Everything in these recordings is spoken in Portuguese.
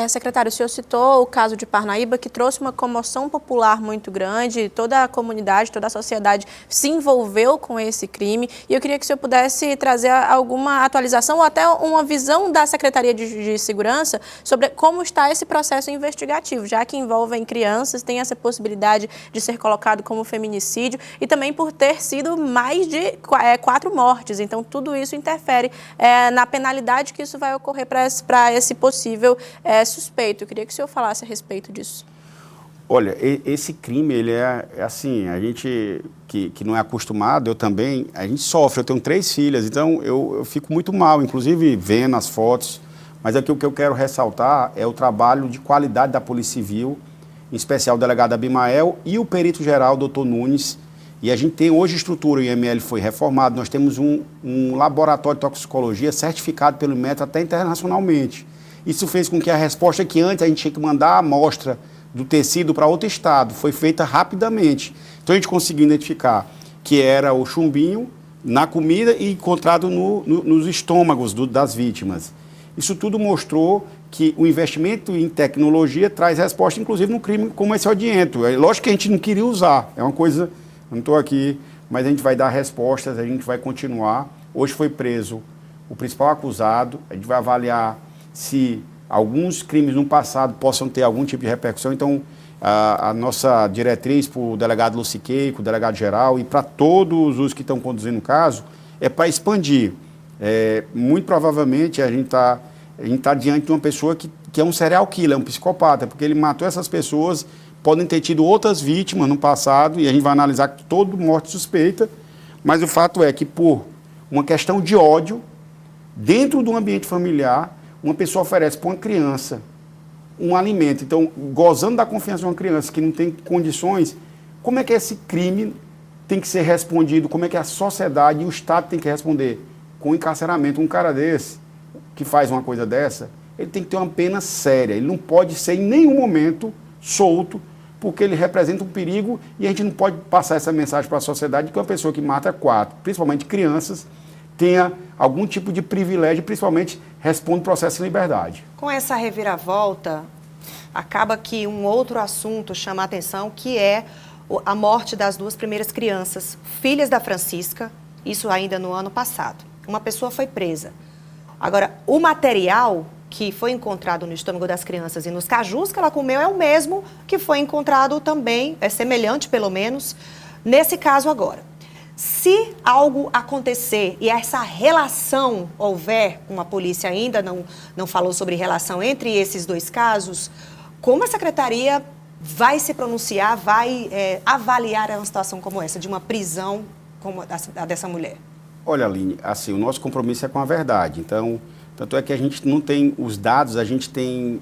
Secretário, o senhor citou o caso de Parnaíba, que trouxe uma comoção popular muito grande, toda a comunidade, toda a sociedade se envolveu com esse crime, e eu queria que o senhor pudesse trazer alguma atualização ou até uma visão da Secretaria de Segurança sobre como está esse processo investigativo, já que envolvem crianças, tem essa possibilidade de ser colocado como feminicídio e também por ter sido mais de 4 mortes, então tudo isso interfere na penalidade que isso vai ocorrer para esse possível suspeito. Eu queria que o senhor falasse a respeito disso. Olha, esse crime, ele é assim, a gente que não é acostumado, eu também, a gente sofre. Eu tenho 3 filhas, então eu fico muito mal, inclusive vendo as fotos. Mas aqui o que eu quero ressaltar é o trabalho de qualidade da Polícia Civil, em especial o delegado Abimael e o perito geral, doutor Nunes. E a gente tem hoje estrutura, o IML foi reformado, nós temos um laboratório de toxicologia certificado pelo INMET até internacionalmente. Isso fez com que a resposta que antes a gente tinha que mandar a amostra do tecido para outro estado foi feita rapidamente. Então a gente conseguiu identificar que era o chumbinho na comida e encontrado nos estômagos das vítimas. Isso tudo mostrou que o investimento em tecnologia traz resposta, inclusive, no crime como esse odiento. É lógico que a gente não queria usar, é uma coisa, eu não estou aqui, mas a gente vai dar respostas, a gente vai continuar. Hoje foi preso o principal acusado, a gente vai avaliar se alguns crimes no passado possam ter algum tipo de repercussão. Então, a nossa diretriz para o delegado Luciquei, para o delegado geral e para todos os que estão conduzindo o caso, é para expandir. Muito provavelmente a gente tá diante de uma pessoa que é um serial killer, um psicopata, porque ele matou essas pessoas, podem ter tido outras vítimas no passado, e a gente vai analisar toda morte suspeita, mas o fato é que por uma questão de ódio, dentro do ambiente familiar, uma pessoa oferece para uma criança um alimento. Então, gozando da confiança de uma criança que não tem condições, como é que esse crime tem que ser respondido? Como é que a sociedade e o Estado tem que responder? Com encarceramento. Um cara desse, que faz uma coisa dessa, ele tem que ter uma pena séria. Ele não pode ser em nenhum momento solto, porque ele representa um perigo, e a gente não pode passar essa mensagem para a sociedade de que uma pessoa que mata 4, principalmente crianças, tenha algum tipo de privilégio, principalmente responde processo em liberdade. Com essa reviravolta, acaba que um outro assunto chama a atenção, que é a morte das 2 primeiras crianças, filhas da Francisca, isso ainda no ano passado. Uma pessoa foi presa. Agora, o material que foi encontrado no estômago das crianças e nos cajus que ela comeu é o mesmo que foi encontrado também, é semelhante pelo menos, nesse caso agora. Se algo acontecer e essa relação houver, como a polícia ainda não falou sobre relação entre esses 2 casos, como a secretaria vai se pronunciar, vai avaliar uma situação como essa, de uma prisão como a dessa mulher? Olha, Aline, assim, o nosso compromisso é com a verdade. Então, tanto é que a gente não tem os dados, a gente tem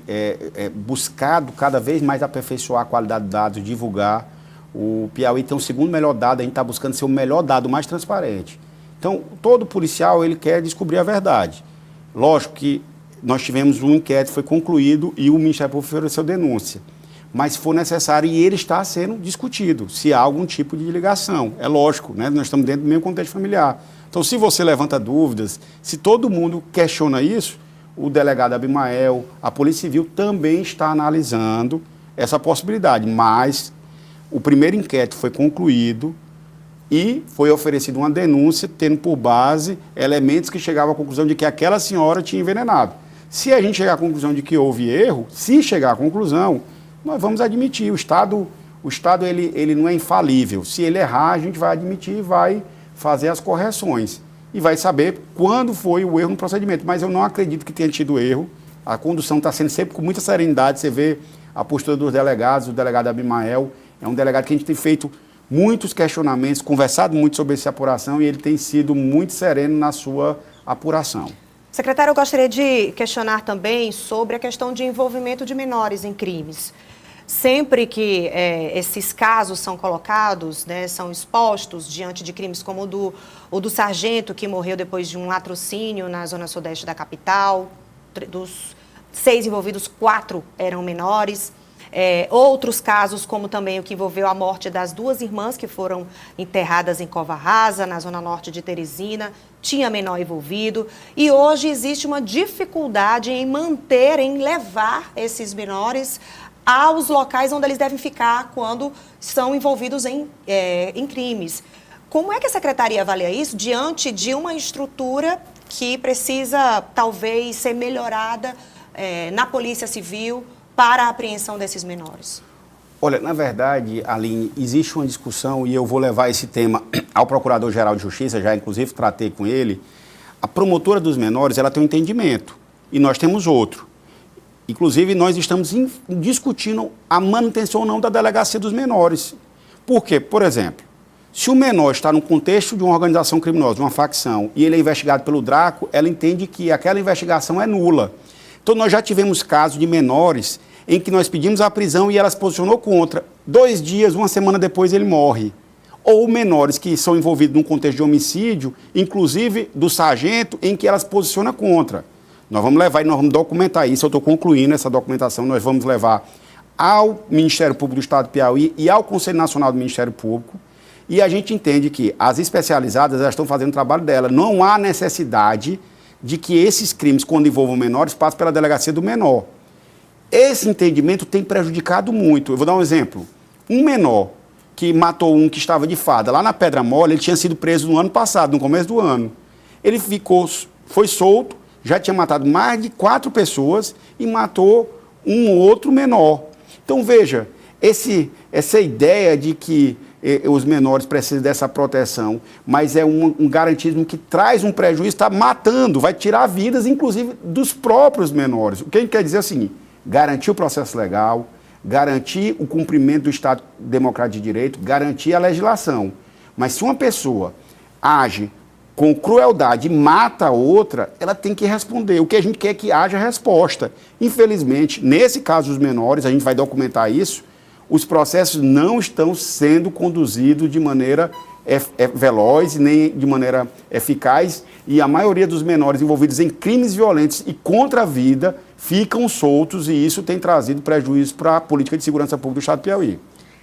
buscado cada vez mais aperfeiçoar a qualidade dos dados, divulgar. O Piauí tem o 2º melhor dado, a gente está buscando ser o melhor dado, o mais transparente. Então, todo policial, ele quer descobrir a verdade. Lógico que nós tivemos um inquérito, foi concluído e o Ministério Público ofereceu denúncia. Mas se for necessário, e ele está sendo discutido, se há algum tipo de ligação. É lógico, né? Nós estamos dentro do mesmo contexto familiar. Então, se você levanta dúvidas, se todo mundo questiona isso, o delegado Abimael, a Polícia Civil também está analisando essa possibilidade. Mas o primeiro inquérito foi concluído e foi oferecida uma denúncia, tendo por base elementos que chegavam à conclusão de que aquela senhora tinha envenenado. Se a gente chegar à conclusão de que houve erro, se chegar à conclusão, nós vamos admitir. O Estado ele não é infalível. Se ele errar, a gente vai admitir e vai fazer as correções. E vai saber quando foi o erro no procedimento. Mas eu não acredito que tenha tido erro. A condução está sendo sempre com muita serenidade. Você vê a postura dos delegados, o delegado Abimael. É um delegado que a gente tem feito muitos questionamentos, conversado muito sobre essa apuração, e ele tem sido muito sereno na sua apuração. Secretário, eu gostaria de questionar também sobre a questão de envolvimento de menores em crimes. Sempre que esses casos são colocados, né, são expostos diante de crimes como o do sargento, que morreu depois de um latrocínio na zona sudeste da capital, dos 6 envolvidos, 4 eram menores. Outros casos, como também o que envolveu a morte das 2 irmãs que foram enterradas em Cova Rasa, na zona norte de Teresina, tinha menor envolvido. E hoje existe uma dificuldade em levar esses menores aos locais onde eles devem ficar quando são envolvidos em crimes. Como é que a Secretaria avalia isso diante de uma estrutura que precisa, talvez, ser melhorada na Polícia Civil para a apreensão desses menores? Olha, na verdade, Aline, existe uma discussão e eu vou levar esse tema ao Procurador-Geral de Justiça, já inclusive tratei com ele. A promotora dos menores, ela tem um entendimento e nós temos outro. Inclusive, nós estamos discutindo a manutenção ou não da delegacia dos menores. Por quê? Por exemplo, se o menor está no contexto de uma organização criminosa, de uma facção, e ele é investigado pelo DRACO, ela entende que aquela investigação é nula. Então, nós já tivemos casos de menores em que nós pedimos a prisão e ela se posicionou contra. 2 dias, 1 semana depois, ele morre. Ou menores que são envolvidos num contexto de homicídio, inclusive do sargento, em que ela se posiciona contra. Nós vamos levar e nós vamos documentar isso. Eu estou concluindo essa documentação. Nós vamos levar ao Ministério Público do Estado do Piauí e ao Conselho Nacional do Ministério Público. E a gente entende que as especializadas elas estão fazendo o trabalho dela. Não há necessidade de que esses crimes, quando envolvam menores, passem pela delegacia do menor. Esse entendimento tem prejudicado muito. Eu vou dar um exemplo. Um menor que matou um que estava de farda lá na Pedra Mole, ele tinha sido preso no ano passado, no começo do ano. Ele foi solto, já tinha matado mais de 4 pessoas e matou um outro menor. Então, veja, essa ideia de que os menores precisam dessa proteção, mas é um garantismo que traz um prejuízo, está matando, vai tirar vidas, inclusive, dos próprios menores. O que a gente quer dizer é o seguinte: garantir o processo legal, garantir o cumprimento do Estado Democrático de Direito, garantir a legislação. Mas se uma pessoa age com crueldade e mata a outra, ela tem que responder. O que a gente quer é que haja resposta. Infelizmente, nesse caso dos menores, a gente vai documentar isso, os processos não estão sendo conduzidos de maneira veloz, nem de maneira eficaz, e a maioria dos menores envolvidos em crimes violentos e contra a vida ficam soltos, e isso tem trazido prejuízo para a política de segurança pública do Estado do Piauí.